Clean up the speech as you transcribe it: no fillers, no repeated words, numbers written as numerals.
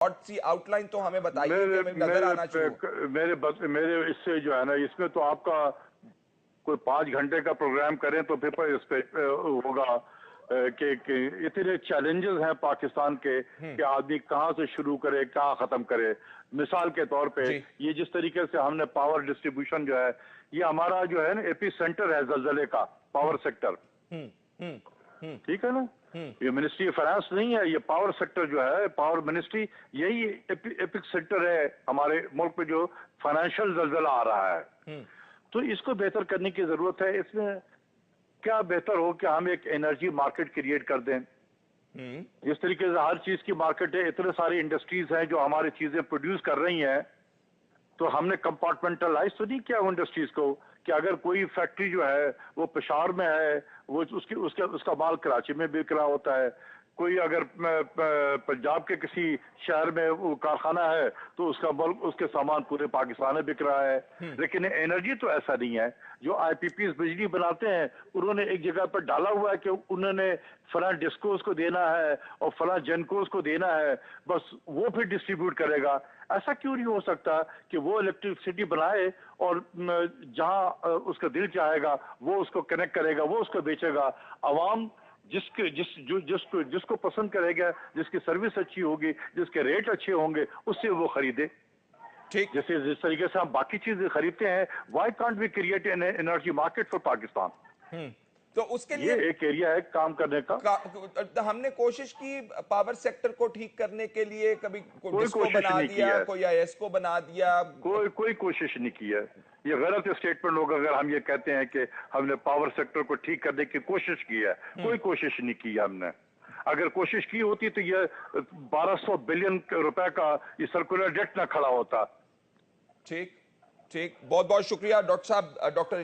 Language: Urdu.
اور سی آؤٹ لائن تو ہمیں بتائیے کہ ہمیں نظر آنا چاہیے. میرے اس سے جو ہے نا، اس میں تو آپ کا کوئی 5 گھنٹے کا پروگرام کریں تو پھر اس پہ ہوگا کہ اتنے چیلنجز ہیں پاکستان کے کہ آدمی کہاں سے شروع کرے، کہاں ختم کرے. مثال کے طور پہ یہ جس طریقے سے ہم نے پاور ڈسٹریبیوشن جو ہے، یہ ہمارا جو ہے نا ایپی سینٹر ہے زلزلے کا، پاور سیکٹر. ٹھیک ہے نا؟ یہ منسٹری آف فائنانس نہیں ہے، یہ پاور سیکٹر جو ہے، پاور منسٹری، یہی ایپک سیکٹر ہے ہمارے ملک میں جو فائنینشیل زلزلہ آ رہا ہے. تو اس کو بہتر کرنے کی ضرورت ہے. اس میں کیا بہتر ہو کہ ہم ایک انرجی مارکیٹ کریٹ کر دیں. جس طریقے سے ہر چیز کی مارکیٹ ہے، اتنے ساری انڈسٹریز ہیں جو ہماری چیزیں پروڈیوس کر رہی ہیں، تو ہم نے کمپارٹمنٹلائز تو نہیں کیا انڈسٹریز کو کہ اگر کوئی فیکٹری جو ہے وہ پشاور میں ہے، وہ اس کا مال کراچی میں بک رہا ہوتا ہے. کوئی اگر پنجاب کے کسی شہر میں وہ کارخانہ ہے تو اس کا ملک، اس کے سامان پورے پاکستان میں بک رہا ہے. لیکن انرجی تو ایسا نہیں ہے. جو آئی پی پیز بجلی بناتے ہیں، انہوں نے ایک جگہ پر ڈالا ہوا ہے کہ انہوں نے فلاں ڈسکوز کو دینا ہے اور فلاں جنکوز کو دینا ہے، بس وہ پھر ڈسٹریبیوٹ کرے گا. ایسا کیوں نہیں ہو سکتا کہ وہ الیکٹریسٹی بنائے اور جہاں اس کا دل چاہے گا وہ اس کو کنیکٹ کرے گا، وہ اس کو بیچے گا. عوام جس کو پسند کرے گا، جس کی سروس اچھی ہوگی، جس کے ریٹ اچھے ہوں گے، اس سے وہ خریدے. جس طریقے سے ہم باقی چیزیں خریدتے ہیں. Why can't we create an energy market for Pakistan? تو اس کے لیے یہ ایک ایریا ہے کام کرنے کا. ہم نے کوشش کی پاور سیکٹر کو ٹھیک کرنے کے لیے، کبھی کوئی ڈسکو کوشش بنا نہیں کی دیا، ہے، کوئی آئی ایس کو بنا دیا. کوئی کوشش نہیں کی ہے. یہ غلط اسٹیٹمنٹ ہوگا اگر ہم یہ کہتے ہیں کہ ہم نے پاور سیکٹر کو ٹھیک کرنے کی کوشش کی ہے. کوئی کوشش نہیں کی ہم نے. اگر کوشش کی ہوتی تو یہ 1200 بلین روپے کا یہ سرکولر ڈیٹ نہ کھڑا ہوتا. ٹھیک. بہت بہت شکریہ ڈاکٹر صاحب، ڈاکٹر